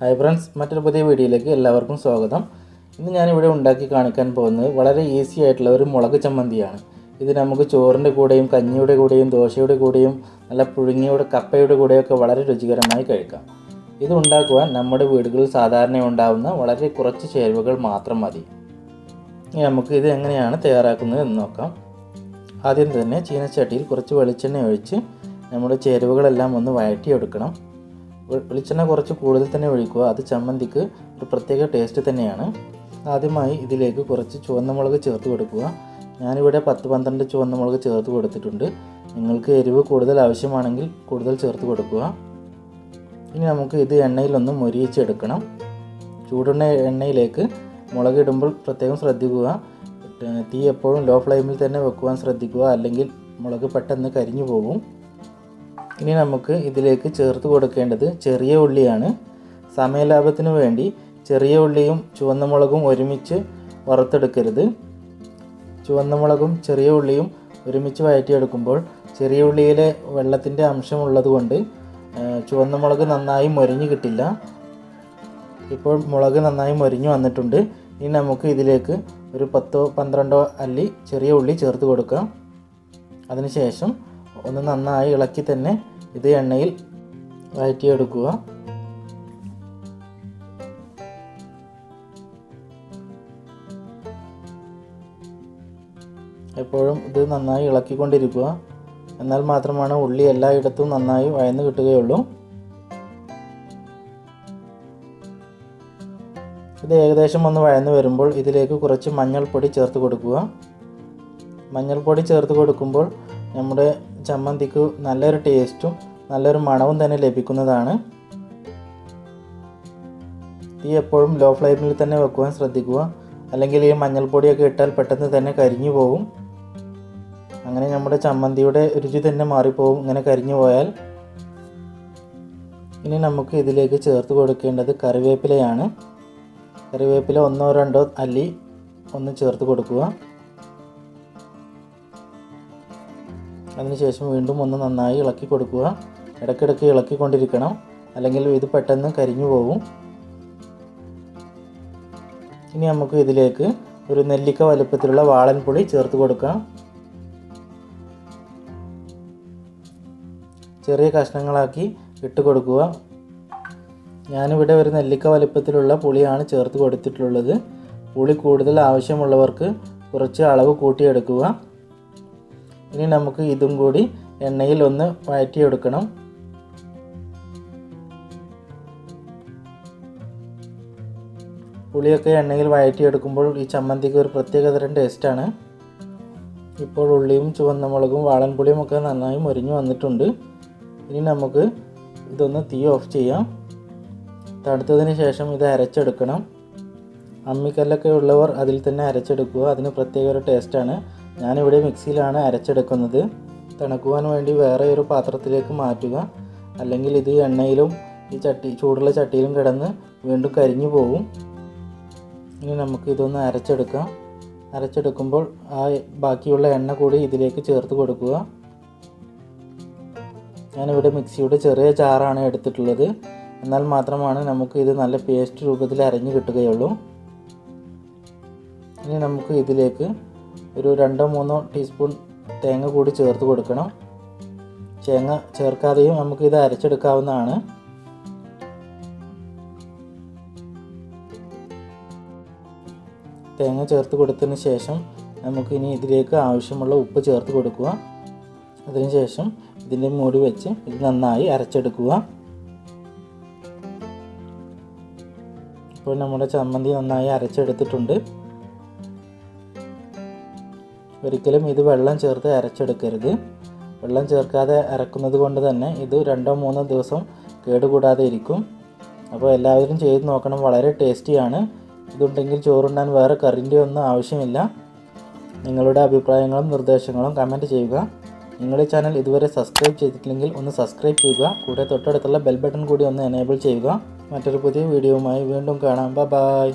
Hi friends, മറ്റൊരു പുതിയ വീഡിയോയിലേക്ക് എല്ലാവർക്കും സ്വാഗതം. ഇന്ന് ഞാനിവിടെ ഉണ്ടാക്കി കാണിക്കാൻ പോകുന്നത് വളരെ ഈസി ആയിട്ടുള്ള ഒരു മുളക് ചമ്മന്തിയാണ്. ഇത് നമുക്ക് ചോറിൻ്റെ കൂടെയും കഞ്ഞിയുടെ കൂടെയും ദോശയുടെ കൂടെയും നല്ല പുഴുങ്ങിയുടെ കപ്പയുടെ കൂടെയൊക്കെ വളരെ രുചികരമായി കഴിക്കാം. ഇത് ഉണ്ടാക്കുവാൻ നമ്മുടെ വീടുകളിൽ സാധാരണ ഉണ്ടാകുന്ന വളരെ കുറച്ച് ചേരുവകൾ മാത്രം മതി. ഇനി നമുക്ക് ഇത് എങ്ങനെയാണ് തയ്യാറാക്കുന്നത് എന്ന് നോക്കാം. ആദ്യം തന്നെ ചീനച്ചട്ടിയിൽ കുറച്ച് വെളിച്ചെണ്ണ ഒഴിച്ച് നമ്മുടെ ചേരുവകളെല്ലാം ഒന്ന് വഴറ്റിയെടുക്കണം. വെളിച്ചെണ്ണ കുറച്ച് കൂടുതൽ തന്നെ ഒഴിക്കുക. അത് ചമ്മന്തിക്ക് ഒരു പ്രത്യേക ടേസ്റ്റ് തന്നെയാണ്. ആദ്യമായി ഇതിലേക്ക് കുറച്ച് ചുവന്ന മുളക് ചേർത്ത് കൊടുക്കുക. ഞാനിവിടെ 10-12 ചുവന്ന മുളക് ചേർത്ത് കൊടുത്തിട്ടുണ്ട്. നിങ്ങൾക്ക് എരിവ് കൂടുതൽ ആവശ്യമാണെങ്കിൽ കൂടുതൽ ചേർത്ത് കൊടുക്കുക. ഇനി നമുക്ക് ഇത് എണ്ണയിലൊന്ന് മൊരിയിച്ചെടുക്കണം. ചൂടുള്ള എണ്ണയിലേക്ക് മുളക് ഇടുമ്പോൾ പ്രത്യേകം ശ്രദ്ധിക്കുക. തീ എപ്പോഴും ലോ ഫ്ലെയിമിൽ തന്നെ വെക്കുവാൻ ശ്രദ്ധിക്കുക, അല്ലെങ്കിൽ മുളക് പെട്ടെന്ന് കരിഞ്ഞു പോകും. ഇനി നമുക്ക് ഇതിലേക്ക് ചേർത്ത് കൊടുക്കേണ്ടത് ചെറിയ ഉള്ളിയാണ്. സമയലാഭത്തിന് വേണ്ടി ചെറിയ ഉള്ളിയും ചുവന്ന മുളകും ഒരുമിച്ച് വറുത്തെടുക്കരുത്. ചുവന്ന മുളകും ചെറിയ ഉള്ളിയും ഒരുമിച്ച് വഴറ്റിയെടുക്കുമ്പോൾ ചെറിയ ഉള്ളിയിലെ വെള്ളത്തിൻ്റെ അംശമുള്ളതുകൊണ്ട് ചുവന്ന മുളക് നന്നായി മൊരിഞ്ഞ് കിട്ടില്ല. ഇപ്പോൾ മുളക് നന്നായി മൊരിഞ്ഞ് വന്നിട്ടുണ്ട്. ഇനി നമുക്ക് ഇതിലേക്ക് ഒരു 10-12 അല്ലി ചെറിയ ഉള്ളി ചേർത്ത് കൊടുക്കാം. അതിനുശേഷം ഒന്ന് നന്നായി ഇളക്കി തന്നെ ഇത് എണ്ണയിൽ വഴറ്റിയെടുക്കുക. എപ്പോഴും ഇത് നന്നായി ഇളക്കിക്കൊണ്ടിരിക്കുക. എന്നാൽ മാത്രമാണ് ഉള്ളി എല്ലായിടത്തും നന്നായി വഴന്ന് കിട്ടുകയുള്ളൂ. ഇത് ഏകദേശം ഒന്ന് വഴന്ന് വരുമ്പോൾ ഇതിലേക്ക് കുറച്ച് മഞ്ഞൾപ്പൊടി ചേർത്ത് കൊടുക്കുക. മഞ്ഞൾപ്പൊടി ചേർത്ത് കൊടുക്കുമ്പോൾ നമ്മുടെ ചമ്മന്തിക്ക് നല്ലൊരു ടേസ്റ്റും നല്ലൊരു മണവും തന്നെ ലഭിക്കുന്നതാണ്. തീ എപ്പോഴും ലോ ഫ്ലെയിമിൽ തന്നെ വെക്കുവാൻ ശ്രദ്ധിക്കുക, അല്ലെങ്കിൽ ഈ മഞ്ഞൾപ്പൊടിയൊക്കെ ഇട്ടാൽ പെട്ടെന്ന് തന്നെ കരിഞ്ഞു പോകും. അങ്ങനെ നമ്മുടെ ചമ്മന്തിയുടെ രുചി തന്നെ മാറിപ്പോകും ഇങ്ങനെ കരിഞ്ഞു പോയാൽ. ഇനി നമുക്ക് ഇതിലേക്ക് ചേർത്ത് കൊടുക്കേണ്ടത് കറിവേപ്പിലയാണ്. കറിവേപ്പില 1-2 അല്ലി ഒന്ന് ചേർത്ത് കൊടുക്കുക. അതിനുശേഷം വീണ്ടും ഒന്ന് നന്നായി ഇളക്കി കൊടുക്കുക. ഇടയ്ക്കിടയ്ക്ക് ഇളക്കിക്കൊണ്ടിരിക്കണം, അല്ലെങ്കിൽ ഇത് പെട്ടെന്ന് കരിഞ്ഞു പോകും. ഇനി നമുക്ക് ഇതിലേക്ക് ഒരു നെല്ലിക്ക വലുപ്പത്തിലുള്ള വാളൻപുളി ചേർത്ത് കൊടുക്കാം. ചെറിയ കഷ്ണങ്ങളാക്കി ഇട്ട് കൊടുക്കുക. ഞാനിവിടെ ഒരു നെല്ലിക്ക വലുപ്പത്തിലുള്ള പുളിയാണ് ചേർത്ത് കൊടുത്തിട്ടുള്ളത്. പുളി കൂടുതൽ ആവശ്യമുള്ളവർക്ക് കുറച്ച് അളവ് കൂട്ടിയെടുക്കുക. ഇനി നമുക്ക് ഇതും കൂടി എണ്ണയിൽ ഒന്ന് വഴറ്റിയെടുക്കണം. പുളിയൊക്കെ എണ്ണയിൽ വഴറ്റിയെടുക്കുമ്പോൾ ഈ ചമ്മന്തിക്ക് ഒരു പ്രത്യേകതരം ടേസ്റ്റാണ്. ഇപ്പോൾ ഉള്ളിയും ചുവന്ന മുളകും വാളൻപുളിയും ഒക്കെ നന്നായി മൊരിഞ്ഞു വന്നിട്ടുണ്ട്. ഇനി നമുക്ക് ഇതൊന്ന് തീ ഓഫ് ചെയ്യാം. തണുത്തതിന് ശേഷം ഇത് അരച്ചെടുക്കണം. അമ്മിക്കല്ലൊക്കെ ഉള്ളവർ അതിൽ തന്നെ അരച്ചെടുക്കുക. അതിന് പ്രത്യേക ഒരു ടേസ്റ്റാണ്. ഞാനിവിടെ മിക്സിയിലാണ് അരച്ചെടുക്കുന്നത്. തണുക്കുവാൻ വേണ്ടി വേറെ ഒരു പാത്രത്തിലേക്ക് മാറ്റുക, അല്ലെങ്കിൽ ഇത് എണ്ണയിലും ഈ ചൂടുള്ള ചട്ടിയിലും കിടന്ന് വീണ്ടും കരിഞ്ഞു പോകും. ഇനി നമുക്ക് ഇതൊന്ന് അരച്ചെടുക്കാം. അരച്ചെടുക്കുമ്പോൾ ആ ബാക്കിയുള്ള എണ്ണ കൂടി ഇതിലേക്ക് ചേർത്ത് കൊടുക്കുക. ഞാനിവിടെ മിക്സിയുടെ ചെറിയ ജാറാണ് എടുത്തിട്ടുള്ളത്. എന്നാൽ മാത്രമാണ് നമുക്ക് ഇത് നല്ല പേസ്റ്റ് രൂപത്തിൽ അരഞ്ഞു കിട്ടുകയുള്ളൂ. ഇനി നമുക്ക് ഇതിലേക്ക് ഒരു 2-3 ടീസ്പൂൺ തേങ്ങ കൂടി ചേർത്ത് കൊടുക്കണം. തേങ്ങ ചേർക്കാതെയും നമുക്കിത് അരച്ചെടുക്കാവുന്നതാണ്. തേങ്ങ ചേർത്ത് കൊടുത്തതിന് ശേഷം നമുക്കിനി ഇതിലേക്ക് ആവശ്യമുള്ള ഉപ്പ് ചേർത്ത് കൊടുക്കുക. അതിനുശേഷം ഇതിൻ്റെ മൂടി വെച്ച് ഇത് നന്നായി അരച്ചെടുക്കുക. ഇപ്പോൾ നമ്മുടെ ചമ്മന്തി നന്നായി അരച്ചെടുത്തിട്ടുണ്ട്. ഒരിക്കലും ഇത് വെള്ളം ചേർത്ത് അരച്ചെടുക്കരുത്. വെള്ളം ചേർക്കാതെ അരക്കുന്നത് കൊണ്ട് തന്നെ ഇത് 2-3 ദിവസം കേടുകൂടാതെ ഇരിക്കും. അപ്പോൾ എല്ലാവരും ചെയ്ത് നോക്കണം. വളരെ ടേസ്റ്റിയാണ്. ഇതുണ്ടെങ്കിൽ ചോറുണ്ണാൻ വേറെ കറിൻ്റെ ഒന്നും ആവശ്യമില്ല. നിങ്ങളുടെ അഭിപ്രായങ്ങളും നിർദ്ദേശങ്ങളും കമൻറ്റ് ചെയ്യുക. നിങ്ങൾ ഈ ചാനൽ ഇതുവരെ സബ്സ്ക്രൈബ് ചെയ്തിട്ടില്ലെങ്കിൽ ഒന്ന് സബ്സ്ക്രൈബ് ചെയ്യുക. കൂടെ തൊട്ടടുത്തുള്ള ബെൽ ബട്ടൺ കൂടി ഒന്ന് എനേബിൾ ചെയ്യുക. മറ്റൊരു പുതിയ വീഡിയോയുമായി വീണ്ടും കാണാം. ബൈ.